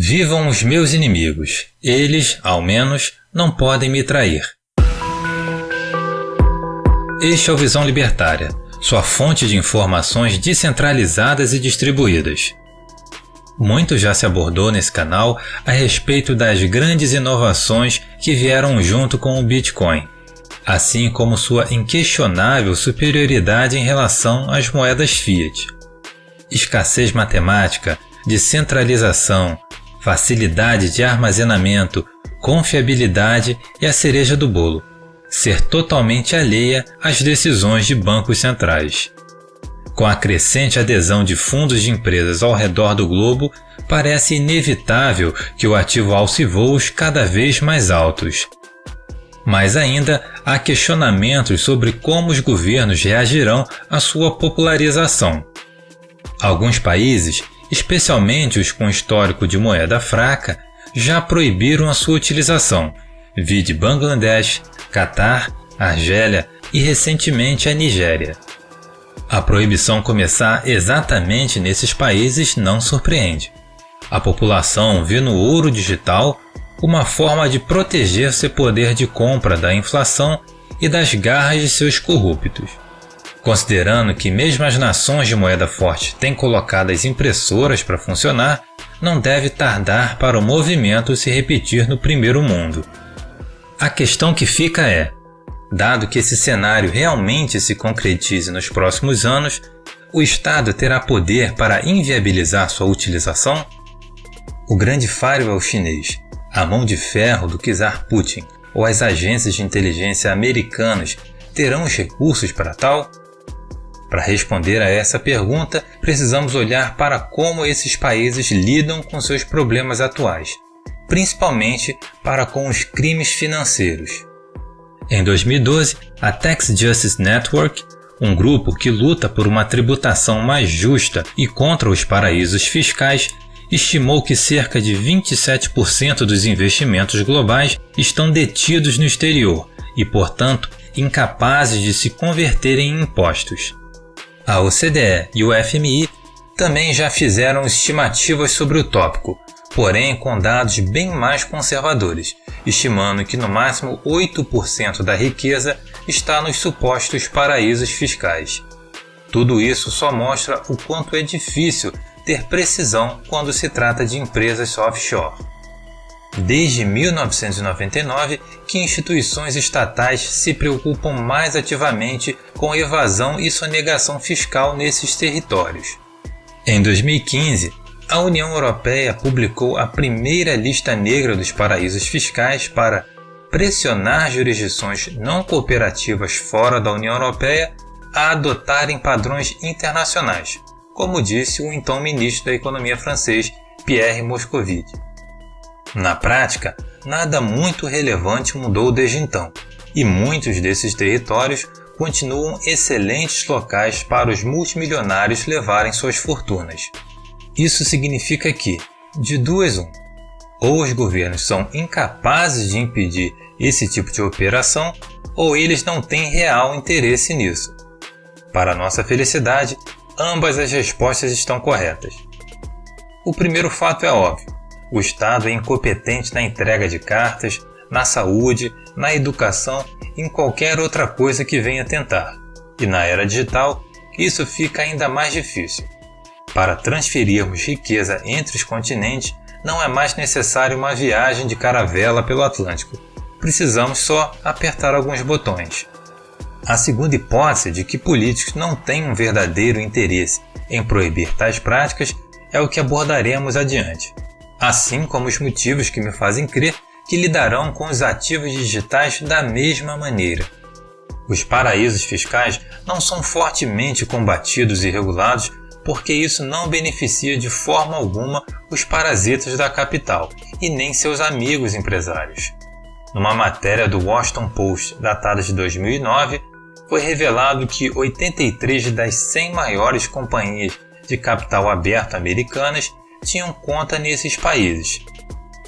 Vivam os meus inimigos, eles, ao menos, não podem me trair. Este é o Visão Libertária, sua fonte de informações descentralizadas e distribuídas. Muito já se abordou nesse canal a respeito das grandes inovações que vieram junto com o Bitcoin, assim como sua inquestionável superioridade em relação às moedas fiat. Escassez matemática, descentralização, facilidade de armazenamento, confiabilidade e a cereja do bolo, ser totalmente alheia às decisões de bancos centrais. Com a crescente adesão de fundos de empresas ao redor do globo, parece inevitável que o ativo alce voos cada vez mais altos. Mas ainda há questionamentos sobre como os governos reagirão à sua popularização. Alguns países, especialmente os com histórico de moeda fraca, já proibiram a sua utilização, vide Bangladesh, Catar, Argélia e recentemente a Nigéria. A proibição começar exatamente nesses países não surpreende. A população vê no ouro digital uma forma de proteger seu poder de compra da inflação e das garras de seus corruptos. Considerando que mesmo as nações de moeda forte têm colocado as impressoras para funcionar, não deve tardar para o movimento se repetir no primeiro mundo. A questão que fica é, dado que esse cenário realmente se concretize nos próximos anos, o Estado terá poder para inviabilizar sua utilização? O grande firewall chinês, a mão de ferro do czar Putin ou as agências de inteligência americanas terão os recursos para tal? Para responder a essa pergunta, precisamos olhar para como esses países lidam com seus problemas atuais, principalmente para com os crimes financeiros. Em 2012, a Tax Justice Network, um grupo que luta por uma tributação mais justa e contra os paraísos fiscais, estimou que cerca de 27% dos investimentos globais estão detidos no exterior e, portanto, incapazes de se converterem em impostos. A OCDE e o FMI também já fizeram estimativas sobre o tópico, porém com dados bem mais conservadores, estimando que no máximo 8% da riqueza está nos supostos paraísos fiscais. Tudo isso só mostra o quanto é difícil ter precisão quando se trata de empresas offshore. Desde 1999 que instituições estatais se preocupam mais ativamente com evasão e sonegação fiscal nesses territórios. Em 2015, a União Europeia publicou a primeira lista negra dos paraísos fiscais para pressionar jurisdições não cooperativas fora da União Europeia a adotarem padrões internacionais, como disse o então ministro da Economia francês Pierre Moscovici. Na prática, nada muito relevante mudou desde então, e muitos desses territórios continuam excelentes locais para os multimilionários levarem suas fortunas. Isso significa que, de duas uma, ou os governos são incapazes de impedir esse tipo de operação, ou eles não têm real interesse nisso. Para nossa felicidade, ambas as respostas estão corretas. O primeiro fato é óbvio. O Estado é incompetente na entrega de cartas, na saúde, na educação e em qualquer outra coisa que venha tentar. E na era digital, isso fica ainda mais difícil. Para transferirmos riqueza entre os continentes, não é mais necessário uma viagem de caravela pelo Atlântico. Precisamos só apertar alguns botões. A segunda hipótese de que políticos não têm um verdadeiro interesse em proibir tais práticas é o que abordaremos adiante, assim como os motivos que me fazem crer que lidarão com os ativos digitais da mesma maneira. Os paraísos fiscais não são fortemente combatidos e regulados porque isso não beneficia de forma alguma os parasitas da capital e nem seus amigos empresários. Numa matéria do Washington Post datada de 2009, foi revelado que 83 das 100 maiores companhias de capital aberto americanas tinham conta nesses países.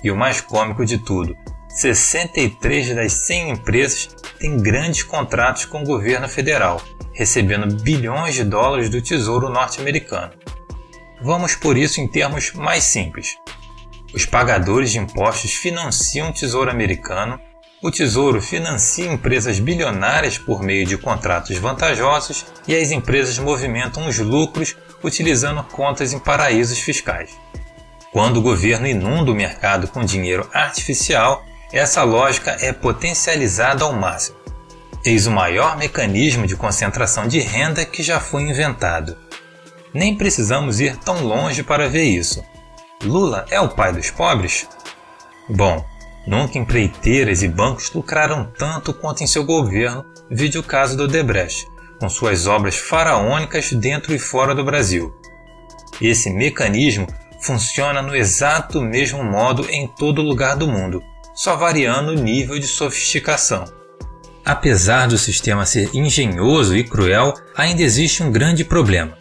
E o mais cômico de tudo, 63 das 100 empresas têm grandes contratos com o governo federal, recebendo bilhões de dólares do Tesouro norte-americano. Vamos por isso em termos mais simples. Os pagadores de impostos financiam o Tesouro americano, o Tesouro financia empresas bilionárias por meio de contratos vantajosos e as empresas movimentam os lucros utilizando contas em paraísos fiscais. Quando o governo inunda o mercado com dinheiro artificial, essa lógica é potencializada ao máximo. Eis o maior mecanismo de concentração de renda que já foi inventado. Nem precisamos ir tão longe para ver isso. Lula é o pai dos pobres? Bom, nunca empreiteiras e bancos lucraram tanto quanto em seu governo, vide o caso do Odebrecht, com suas obras faraônicas dentro e fora do Brasil. Esse mecanismo funciona no exato mesmo modo em todo lugar do mundo, só variando o nível de sofisticação. Apesar do sistema ser engenhoso e cruel, ainda existe um grande problema.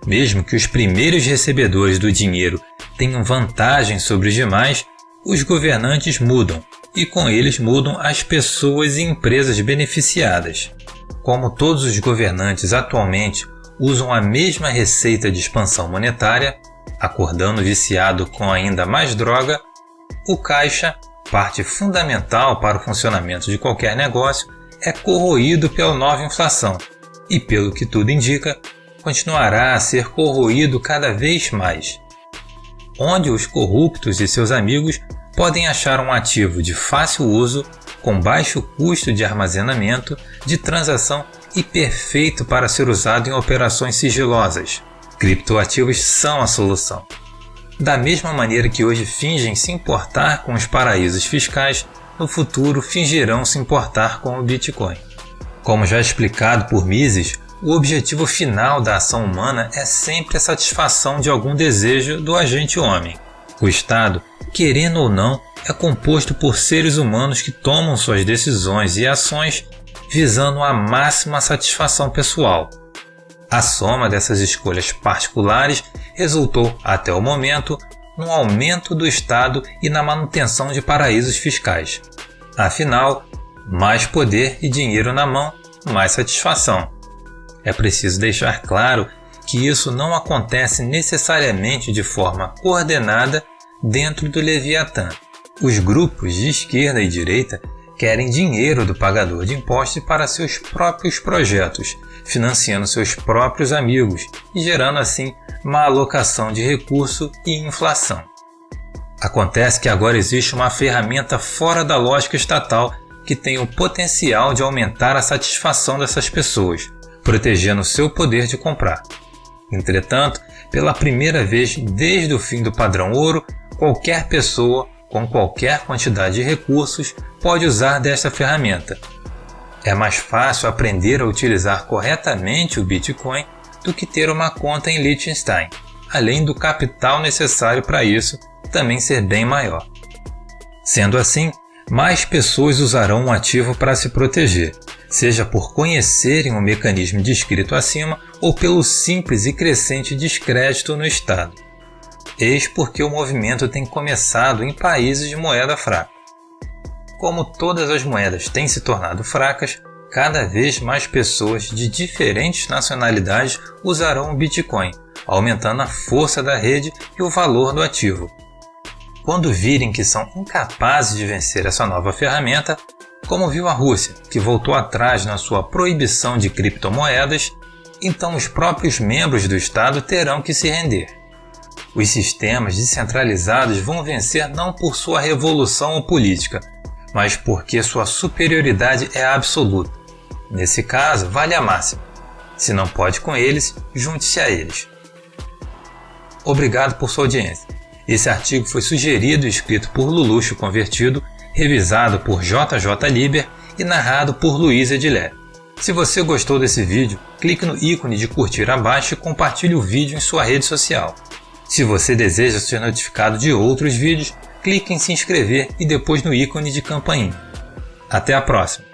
Mesmo que os primeiros recebedores do dinheiro tenham vantagem sobre os demais, os governantes mudam, e com eles mudam as pessoas e empresas beneficiadas. Como todos os governantes atualmente usam a mesma receita de expansão monetária, acordando o viciado com ainda mais droga, o caixa, parte fundamental para o funcionamento de qualquer negócio, é corroído pela nova inflação e, pelo que tudo indica, continuará a ser corroído cada vez mais. Onde os corruptos e seus amigos podem achar um ativo de fácil uso, com baixo custo de armazenamento, de transação e perfeito para ser usado em operações sigilosas. Criptoativos são a solução. Da mesma maneira que hoje fingem se importar com os paraísos fiscais, no futuro fingirão se importar com o Bitcoin. Como já explicado por Mises, o objetivo final da ação humana é sempre a satisfação de algum desejo do agente homem. O Estado, querendo ou não, é composto por seres humanos que tomam suas decisões e ações visando a máxima satisfação pessoal. A soma dessas escolhas particulares resultou, até o momento, no aumento do Estado e na manutenção de paraísos fiscais. Afinal, mais poder e dinheiro na mão, mais satisfação. É preciso deixar claro que isso não acontece necessariamente de forma coordenada dentro do Leviatã. Os grupos de esquerda e direita querem dinheiro do pagador de impostos para seus próprios projetos, financiando seus próprios amigos e gerando assim má alocação de recurso e inflação. Acontece que agora existe uma ferramenta fora da lógica estatal que tem o potencial de aumentar a satisfação dessas pessoas, protegendo seu poder de comprar. Entretanto, pela primeira vez desde o fim do padrão ouro, qualquer pessoa com qualquer quantidade de recursos pode usar desta ferramenta. É mais fácil aprender a utilizar corretamente o Bitcoin do que ter uma conta em Liechtenstein, além do capital necessário para isso também ser bem maior. Sendo assim, mais pessoas usarão o ativo para se proteger, seja por conhecerem o mecanismo descrito acima ou pelo simples e crescente descrédito no Estado. Eis porque o movimento tem começado em países de moeda fraca. Como todas as moedas têm se tornado fracas, cada vez mais pessoas de diferentes nacionalidades usarão o Bitcoin, aumentando a força da rede e o valor do ativo. Quando virem que são incapazes de vencer essa nova ferramenta, como viu a Rússia, que voltou atrás na sua proibição de criptomoedas, então os próprios membros do Estado terão que se render. Os sistemas descentralizados vão vencer não por sua revolução política, mas porque sua superioridade é absoluta. Nesse caso, vale a máxima. Se não pode com eles, junte-se a eles. Obrigado por sua audiência. Esse artigo foi sugerido e escrito por Luluxo Convertido, revisado por JJ Liber e narrado por Luiz Edilé. Se você gostou desse vídeo, clique no ícone de curtir abaixo e compartilhe o vídeo em sua rede social. Se você deseja ser notificado de outros vídeos, clique em se inscrever e depois no ícone de campainha. Até a próxima!